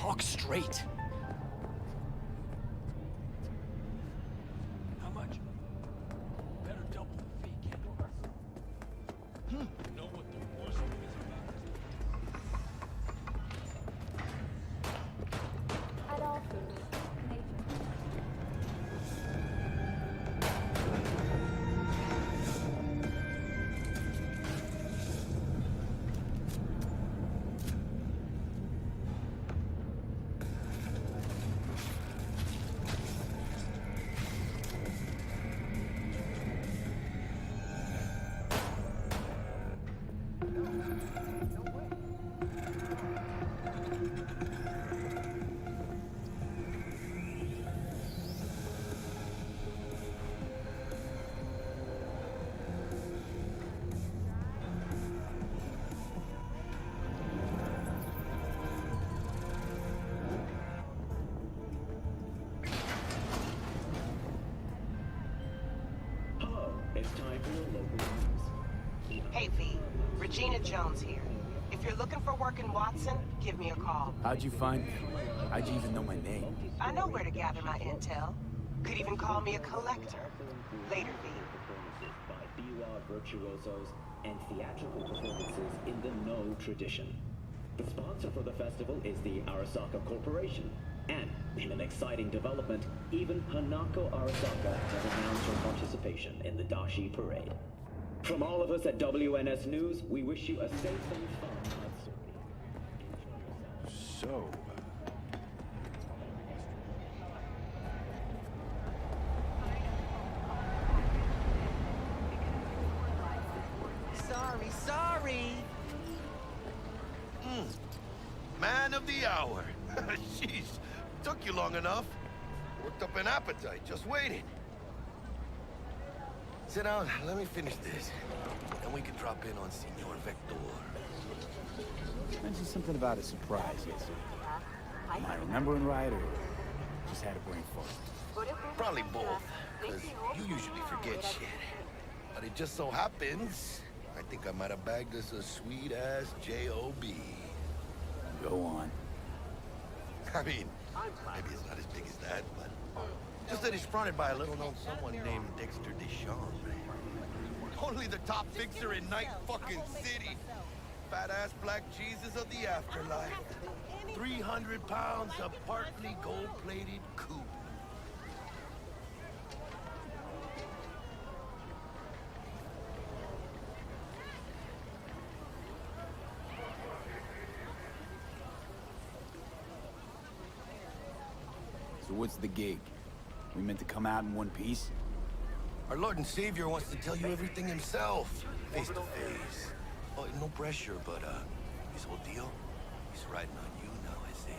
talk straight. How much? Better double the fee, kid. You know what the worst thing is about? Adolphe, nature. It's time for your local news. Hey V, Regina Jones here. If you're looking for work in Watson, give me a call. How'd you find me? How'd you even know my name? I know where to gather my intel. Could even call me a collector. Later, V. Performances by biwa virtuosos and theatrical performances in the No tradition. The sponsor for the festival is the Arasaka Corporation. And, in an exciting development, even Hanako Arasaka has announced her participation in the Dashi Parade. From all of us at WNS News, we wish you a safe and fun Matsuri. Enjoy yourself. So, Sorry. Man of the hour. Jeez, took you long enough. Worked up an appetite, just waiting. Sit down, let me finish this. Then we can drop in on Senor Vector. mentioned something about a surprise yesterday. Am I remembering right, or just had a brain fart? Probably both, because you usually forget shit. But it just so happens, I think I might have bagged us a sweet-ass J.O.B. Go on. I mean, maybe it's not as big as that, but just that he's fronted by a little-known someone named Dexter Deschamps. Only the top fixer in Night fucking City. Fat-ass black Jesus of the afterlife. 300 pounds of partly gold-plated coupe. So what's the gig? We meant to come out in one piece? Our Lord and Savior wants to tell you everything himself, face to face. Oh, no pressure, but his whole deal, he's riding on you now, I say.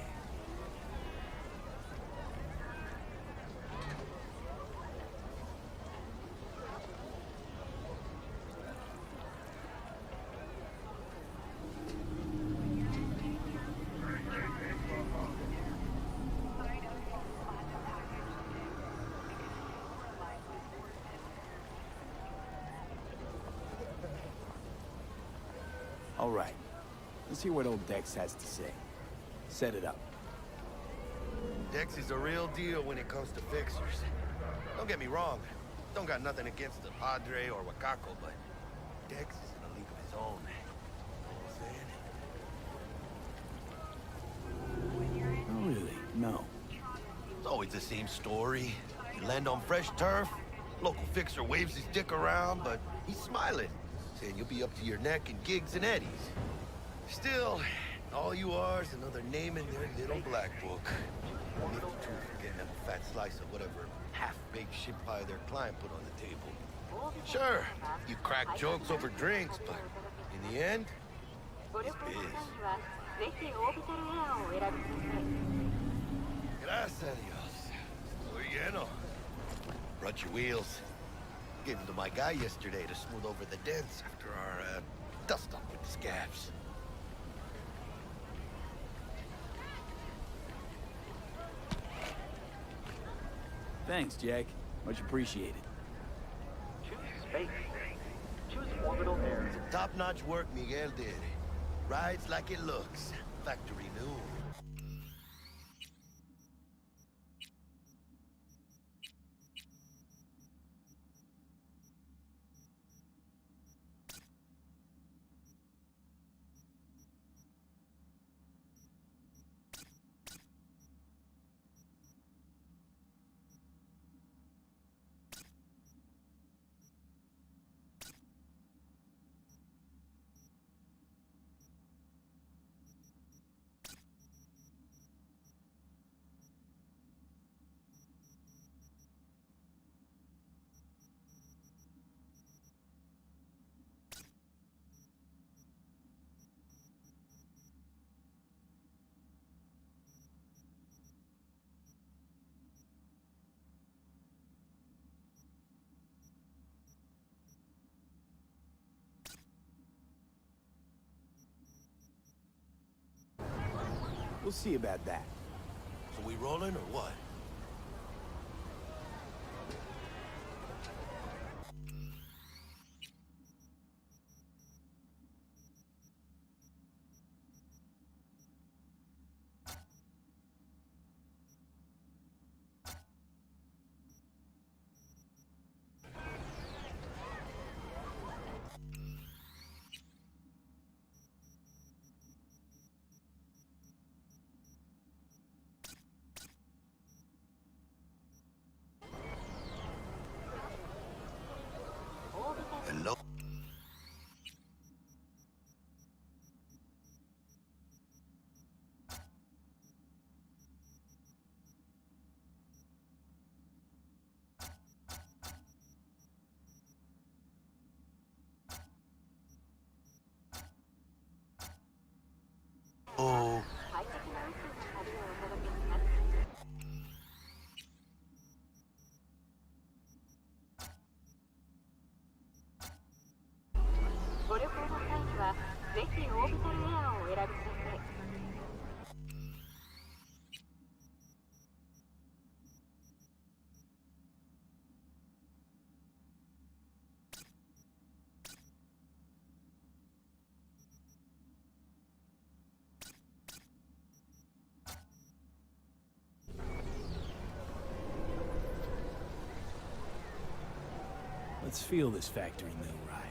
All right. Let's hear what old Dex has to say. Set it up. Dex is a real deal when it comes to fixers. Don't get me wrong, don't got nothing against the Padre or Wakako, but Dex is in a league of his own. You know what I'm saying? Oh, really? No. It's always the same story. You land on fresh turf, local fixer waves his dick around, but he's smiling, saying you'll be up to your neck in gigs and eddies. Still, all you are is another name in their little black book. Only the two for getting them a fat slice of whatever half-baked shit pie their client put on the table. Sure, you crack jokes over drinks, but in the end, it's biz. Gracias a Dios. Muy lleno. Brought your wheels. Gave them to my guy yesterday to smooth over the dents after our dust-up with the scabs. Thanks, Jack. Much appreciated. Choose space. Choose orbital air. Some top-notch work Miguel did. Rides like it looks. Factory new. We'll see about that. So we rolling or what? Hello? Oh. Let's feel this factory mill ride.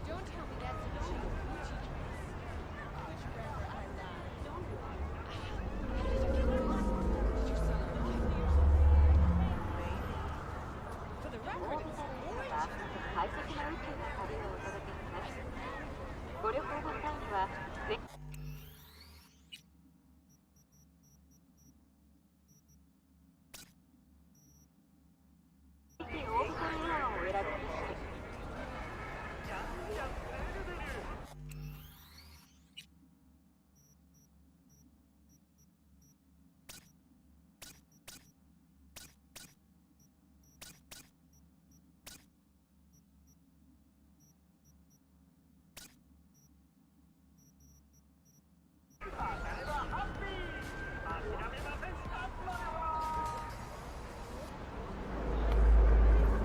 Don't tell me that's a cheap Gucci dress. Which rapper I lied. Did you sell it on for the record, it's gorgeous. 快適な宇宙の旅をお届けします。ご旅行の際にはぜひオービタルエアーをお選びください。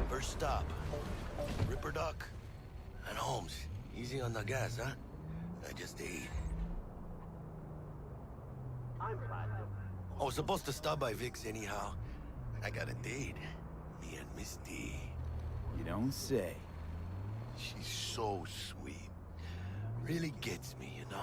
First stop. Ripper Duck. And Holmes. Easy on the gas, huh? I just ate. I was supposed to stop by Vic's anyhow. I got a date. Me and Misty. You don't say. She's so sweet. Really gets me, you know?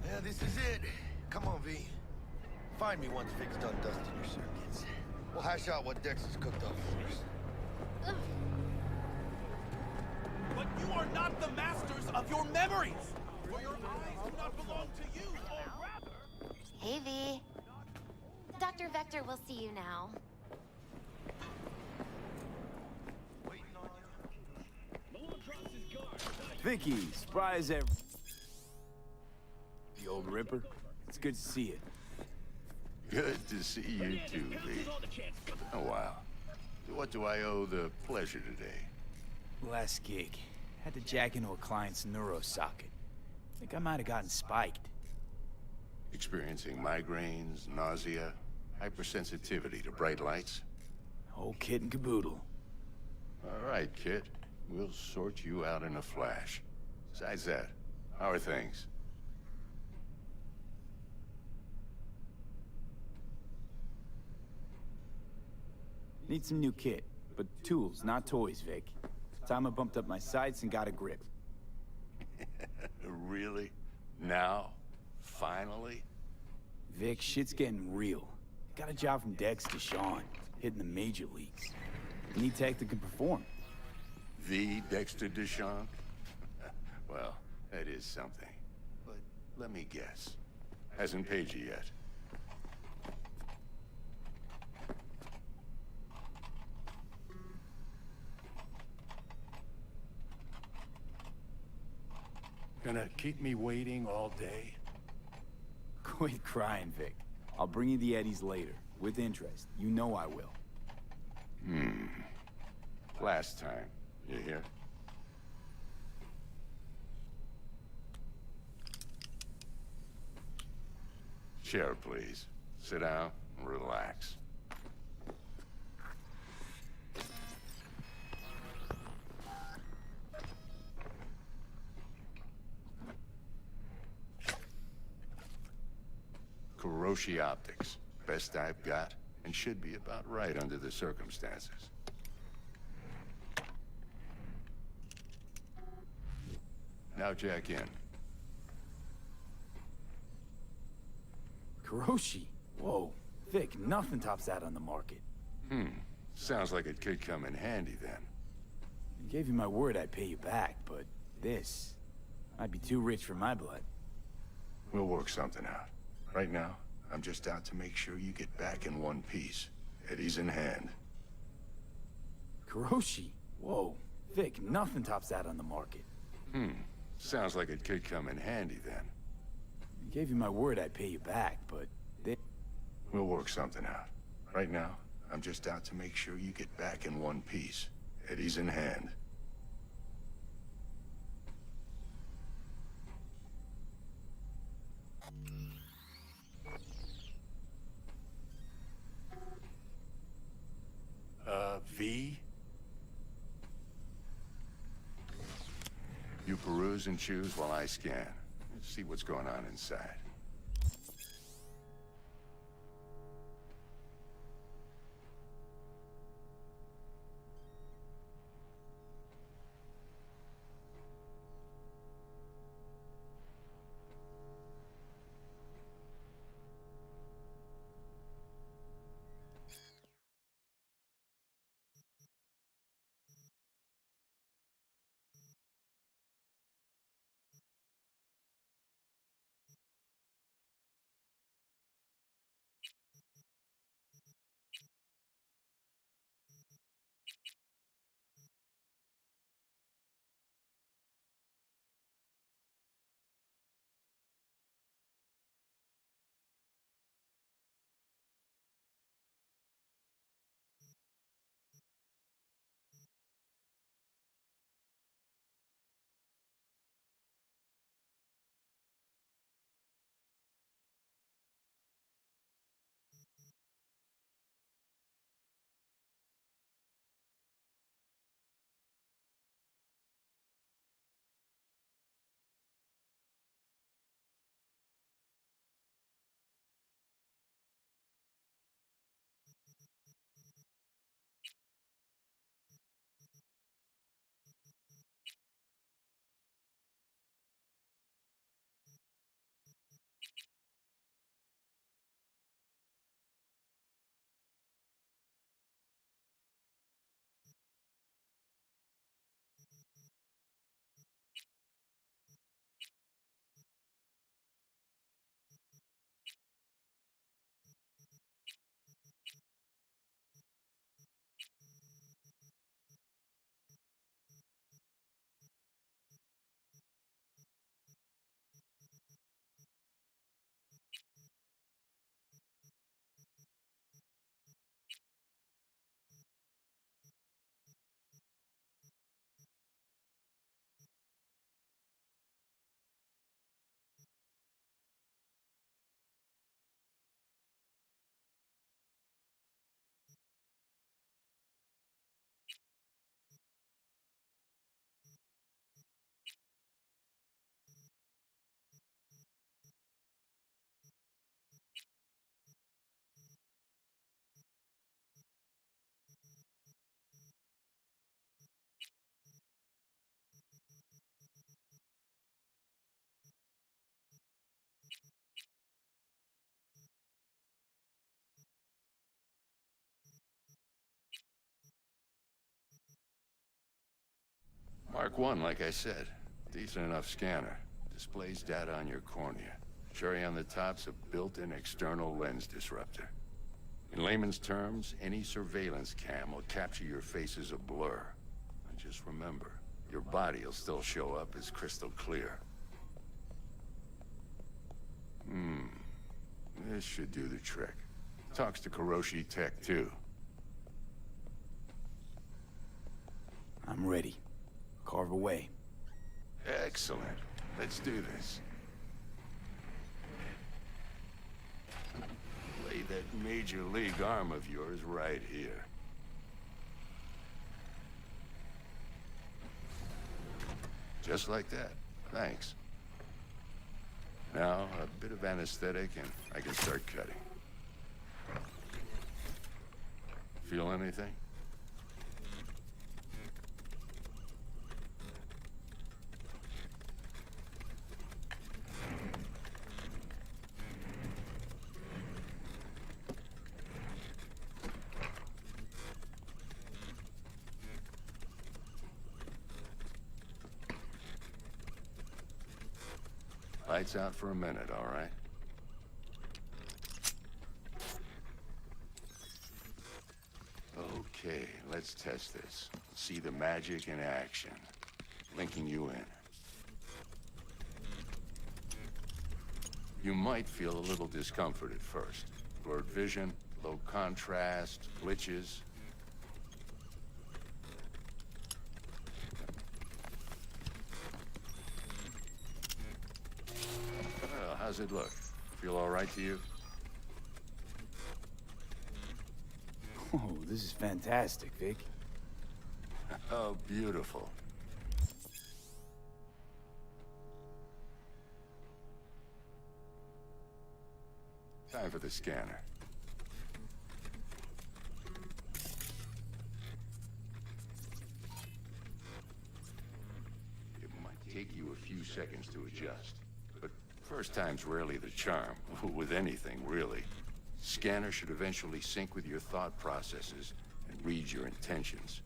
Yeah, this is it. Come on, V. Find me once Vic's done dusting your circuits. We'll hash out what Dexter's cooked up first. But you are not the masters of your memories! For your eyes do not belong to you, or rather... Hey, V. Dr. Vector will see you now. Vicky, spry as ever. The old Ripper. It's good to see you. Good to see you too, Lee. Oh, wow. What do I owe the pleasure today? Last gig. Had to jack into a client's neuro socket. Think I might have gotten spiked. Experiencing migraines, nausea, hypersensitivity to bright lights? Whole kit and caboodle. All right, kid. We'll sort you out in a flash. Besides that, how are things? Need some new kit, but tools, not toys, Vic. Time I bumped up my sights and got a grip. Really? Now? Finally? Vic, shit's getting real. Got a job from Dex to Sean, hitting the major leagues. Need tech that can perform. The Dexter Deshawn? Well, that is something. But let me guess. Hasn't paid you yet. Gonna keep me waiting all day? Quit crying, Vic. I'll bring you the Eddies later, with interest. You know I will. Last time. You hear? Chair, please. Sit down and relax. Kuroshi Optics. Best I've got, and should be about right under the circumstances. Now jack in. Kuroshi? Whoa. Vic, nothing tops that on the market. Sounds like it could come in handy then. I gave you my word I'd pay you back, but this might be too rich for my blood. We'll work something out. Right now, I'm just out to make sure you get back in one piece. Eddie's in hand. Kuroshi? Whoa. Vic, nothing tops that on the market. Sounds like it could come in handy then. I gave you my word I'd pay you back, but this... We'll work something out. Right now, I'm just out to make sure you get back in one piece. Eddie's in hand. V? You peruse and choose while I scan. See what's going on inside. Mark 1, like I said. Decent enough scanner. Displays data on your cornea. Cherry on the top's a built-in external lens disruptor. In layman's terms, any surveillance cam will capture your face as a blur. And just remember, your body will still show up as crystal clear. This should do the trick. Talks to Kuroshi Tech, too. I'm ready. Carve away. Excellent. Let's do this. Lay that major league arm of yours right here. Just like that. Thanks. Now, a bit of anesthetic and I can start cutting. Feel anything? Lights out for a minute, all right? Okay, let's test this. See the magic in action. Linking you in. You might feel a little discomfort at first. Blurred vision, low contrast, glitches. Well, how's it look? Feel all right to you? Oh, this is fantastic, Vic. Oh, beautiful. Time for the scanner. It might take you a few seconds to adjust, but first time's rarely the charm, with anything, really. Scanner should eventually sync with your thought processes and read your intentions.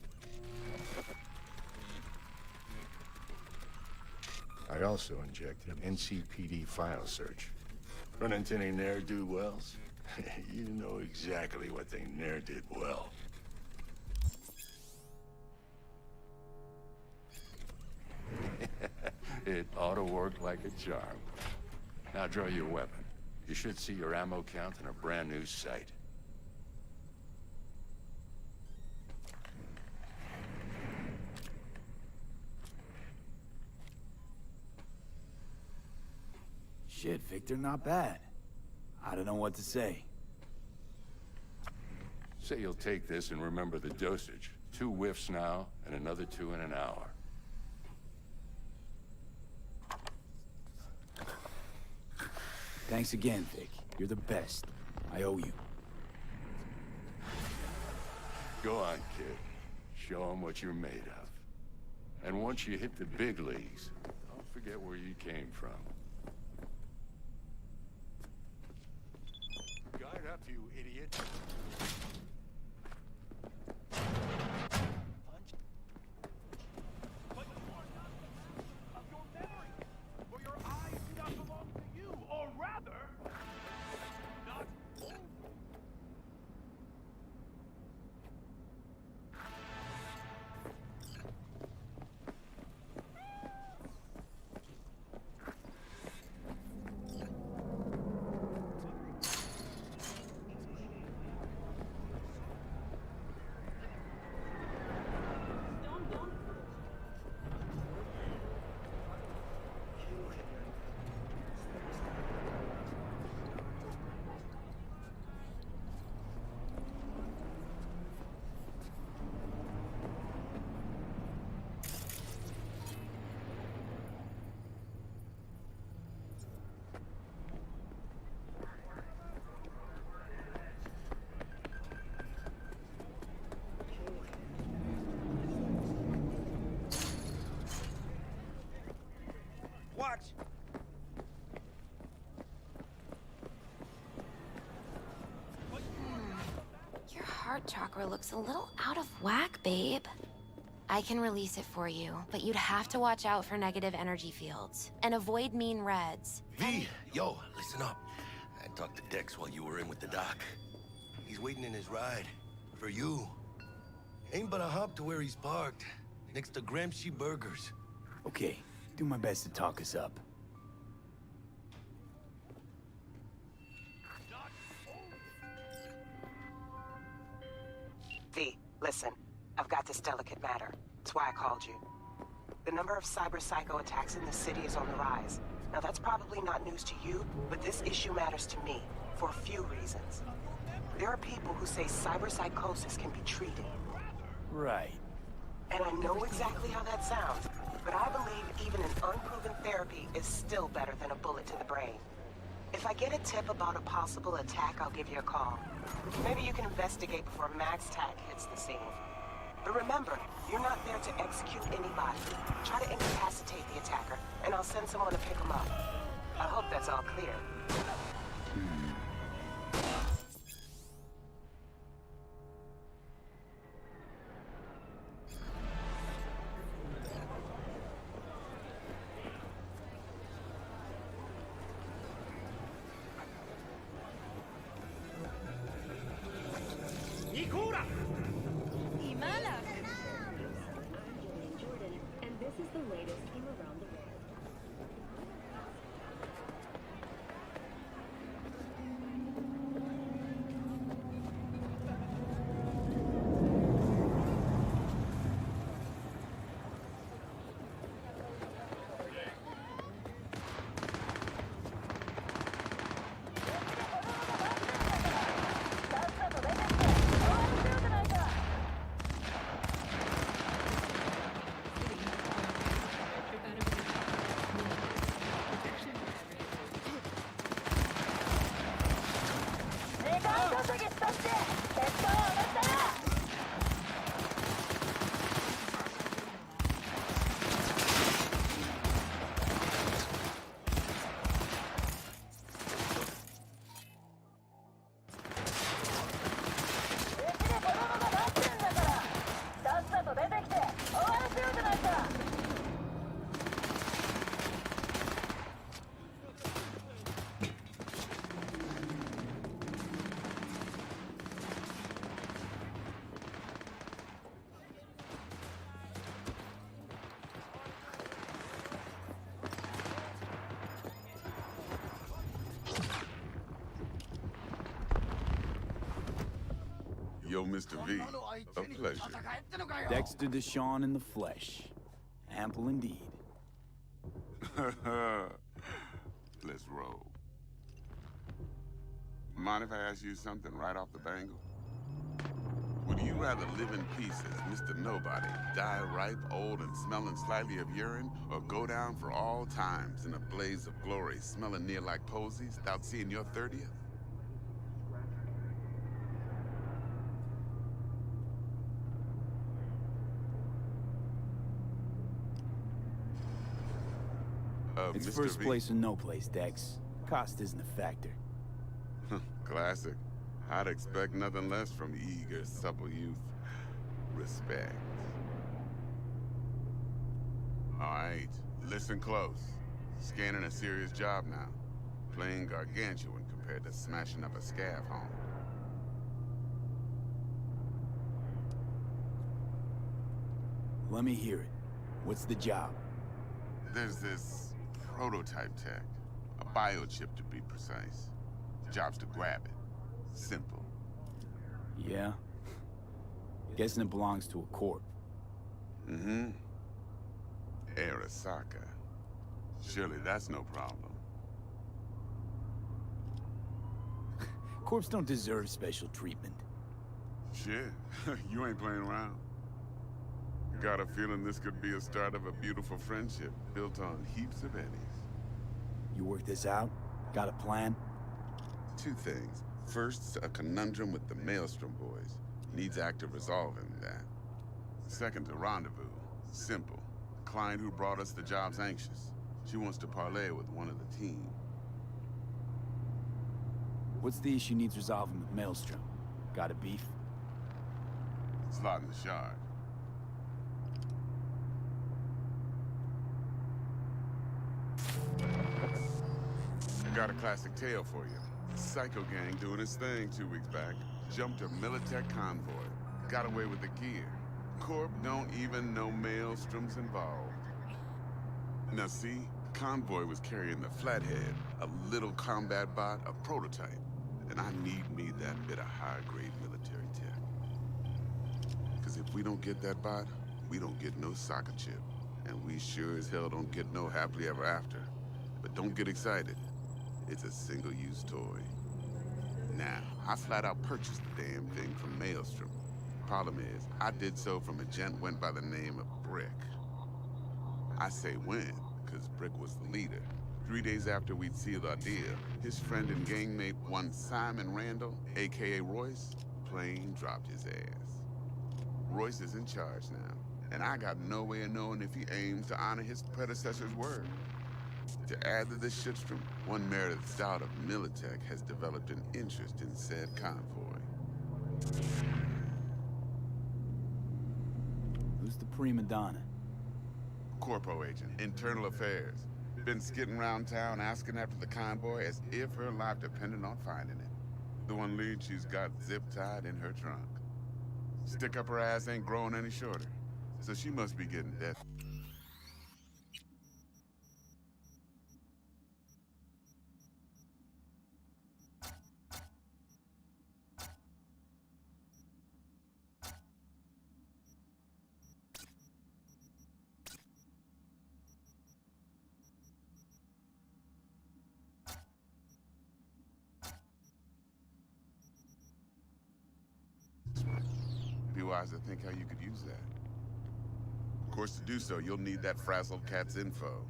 I also injected an NCPD file search. Run into any ne'er-do-wells? You know exactly what they ne'er did well. It ought to work like a charm. Now draw your weapon. You should see your ammo count in a brand new sight. Shit, Victor, not bad. I don't know what to say. Say you'll take this and remember the dosage. 2 whiffs now, and another 2 in an hour. Thanks again, Vic. You're the best. I owe you. Go on, kid. Show them what you're made of. And once you hit the big leagues, don't forget where you came from. Guard up, you idiot. For your eyes do not belong to you, or rather, not Watch! Your heart chakra looks a little out of whack, babe. I can release it for you, but you'd have to watch out for negative energy fields and avoid mean reds. V, yo, listen up. I talked to Dex while you were in with the doc. He's waiting in his ride. For you. Ain't but a hop to where he's parked. Next to Gramsci Burgers. Okay, do my best to talk us up. V, listen. I've got this delicate matter. That's why I called you. The number of cyber psycho attacks in the city is on the rise. Now that's probably not news to you, but this issue matters to me for a few reasons. There are people who say cyber psychosis can be treated. Right. And I know exactly how that sounds, but I believe even an unproven therapy is still better than a bullet to the brain. If I get a tip about a possible attack, I'll give you a call. Maybe you can investigate before Max Tack hits the scene. But remember, you're not there to execute anybody. Try to incapacitate the attacker, and I'll send someone to pick him up. I hope that's all clear. And this is the latest from around the world. Yo, Mr. V, a pleasure. Dexter Deshawn in the flesh. Ample indeed. Let's roll. Mind if I ask you something right off the bangle? Would you rather live in peace as Mr. Nobody, die ripe, old, and smelling slightly of urine, or go down for all times in a blaze of glory, smelling near like posies, without seeing your 30th? It's Mr. first V? place or no place, Dex. Cost isn't a factor. Classic. I'd expect nothing less from eager, supple youth. Respect. All right, listen close. Scanning a serious job now. Playing gargantuan compared to smashing up a scav home. Let me hear it. What's the job? There's this prototype tech. A biochip to be precise. Job's to grab it. Simple. Yeah? Guessing it belongs to a corp. Mm-hmm. Arasaka. Surely that's no problem. Corps don't deserve special treatment. Shit, you ain't playing around. Got a feeling this could be a start of a beautiful friendship built on heaps of eddies. You work this out? Got a plan? Two things. First, a conundrum with the Maelstrom boys. Needs active resolving that. Second, a rendezvous. Simple. Client who brought us the job's anxious. She wants to parlay with one of the team. What's the issue needs resolving with Maelstrom? Got a beef? Slot in the shard. Got a classic tale for you. Psycho gang doing his thing 2 weeks back. Jumped a Militech convoy. Got away with the gear. Corp don't even know Maelstrom's involved. Now see, convoy was carrying the Flathead, a little combat bot, a prototype. And I need me that bit of high-grade military tech. Because if we don't get that bot, we don't get no soccer chip. And we sure as hell don't get no happily ever after. But don't get excited. It's a single-use toy. Now, I flat out purchased the damn thing from Maelstrom. Problem is, I did so from a gent went by the name of Brick. I say when, because Brick was the leader. 3 days after we'd sealed our deal, his friend and gangmate, one Simon Randall, aka Royce, plain dropped his ass. Royce is in charge now, and I got no way of knowing if he aims to honor his predecessor's word. To add to this shitstorm, one Meredith Stout of Militech has developed an interest in said convoy. Who's the prima donna? Corpo agent, internal affairs. Been skidding around town asking after the convoy as if her life depended on finding it. The one lead she's got zip-tied in her trunk. Stick up her ass ain't growing any shorter, so she must be getting death. Be wise to think how you could use that. Of course, to do so, you'll need that frazzled cat's info.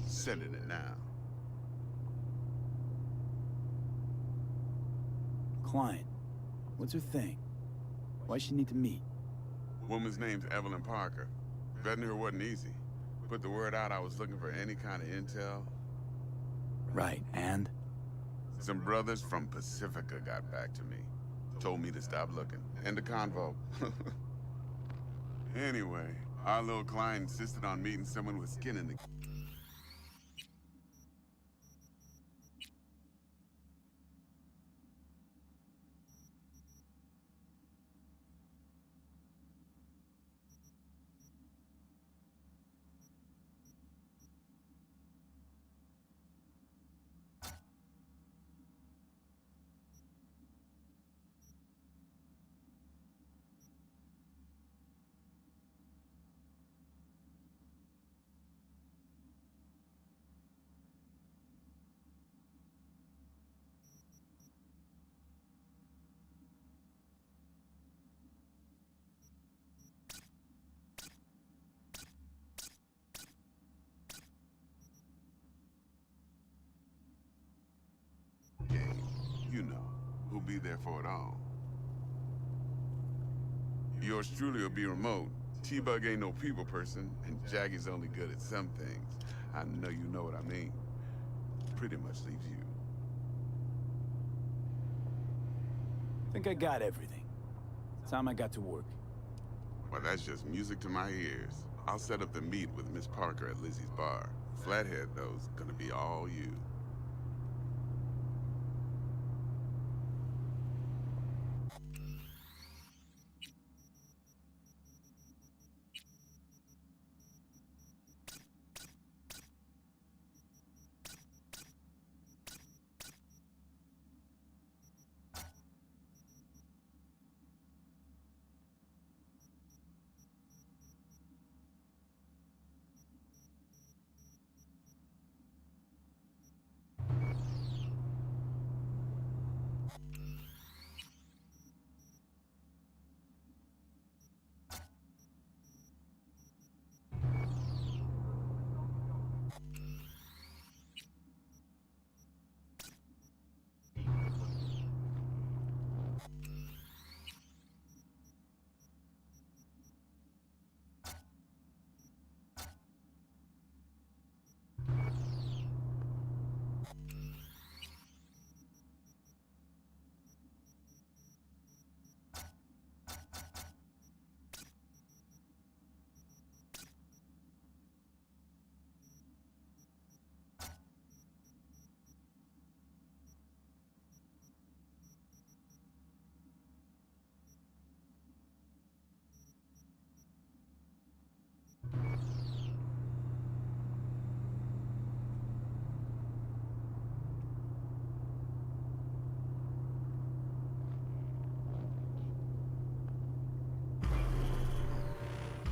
Sending it now. Client. What's her thing? Why she need to meet? Woman's name's Evelyn Parker. Vetting her wasn't easy. Put the word out I was looking for any kind of intel. Right, and? Some brothers from Pacifica got back to me. Told me to stop looking. End the convo. Anyway, our little client insisted on meeting someone with skin in the... You know, who'll be there for it all. Yours truly will be remote. T-Bug ain't no people person, and Jaggy's only good at some things. I know you know what I mean. Pretty much leaves you. I think I got everything. Time I got to work. Well, that's just music to my ears. I'll set up the meet with Miss Parker at Lizzie's bar. Flathead, though, is gonna be all you.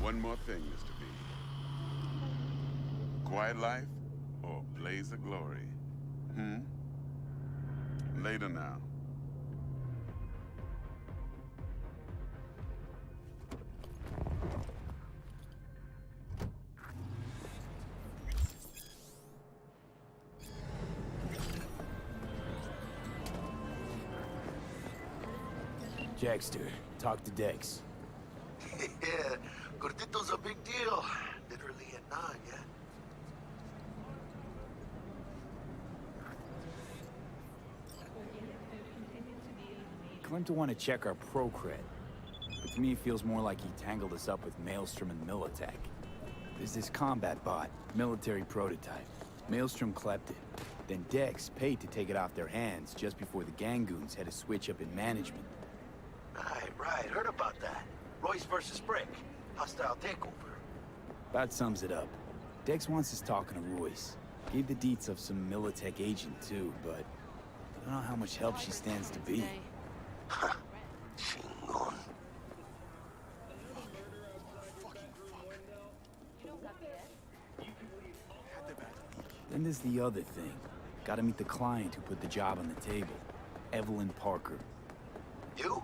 one more thing, Mr. B. Quiet life or blaze of glory? Later now. Jackster, talk to Dex. Yeah, Gordito's a big deal. Literally at 9, yeah? Claimed to want to check our pro cred, but to me it feels more like he tangled us up with Maelstrom and Militech. There's this combat bot, military prototype. Maelstrom clept it. Then Dex paid to take it off their hands just before the Gangoons had a switch up in management. Right. Heard about that. Royce versus Brick. Hostile takeover. About sums it up. Dex wants us talking to Royce. Gave the deets of some Militech agent too, but I don't know how much help she stands to be. Huh. Chingon. Then there's the other thing. Gotta meet the client who put the job on the table. Evelyn Parker. You?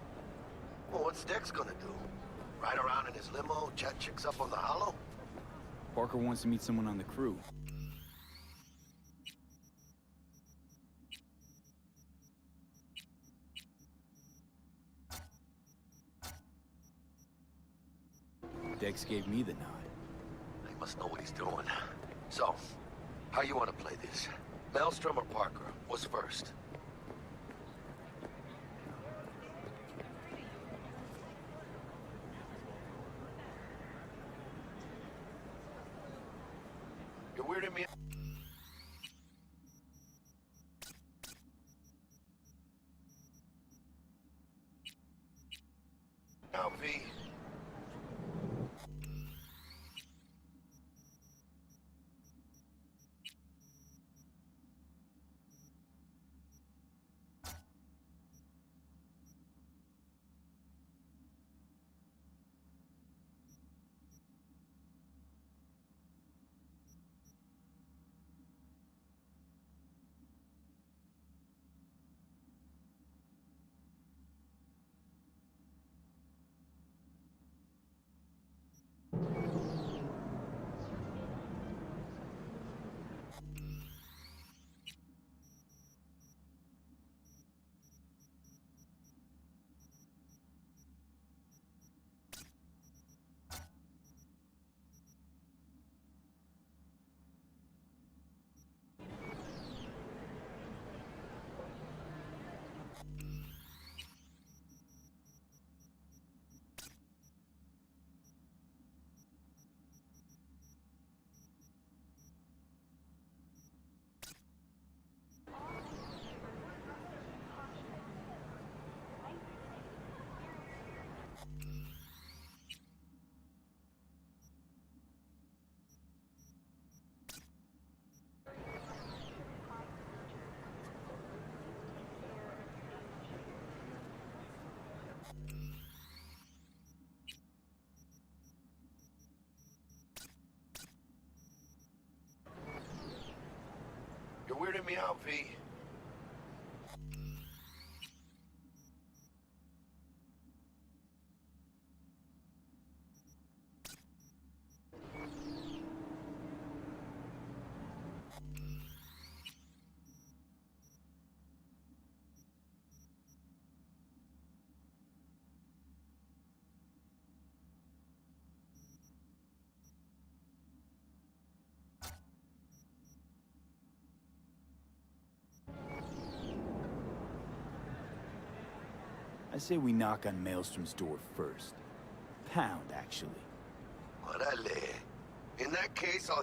Well, what's Dex gonna do? Ride around in his limo, chat chicks up on the hollow? Parker wants to meet someone on the crew. Dex gave me the nod. He must know what he's doing. So, how you want to play this? Maelstrom or Parker? What's first? You're weirding me. Now, V. You're weirding me out, V. I say we knock on Maelstrom's door first. Pound, actually. Orale. In that case, I'll hit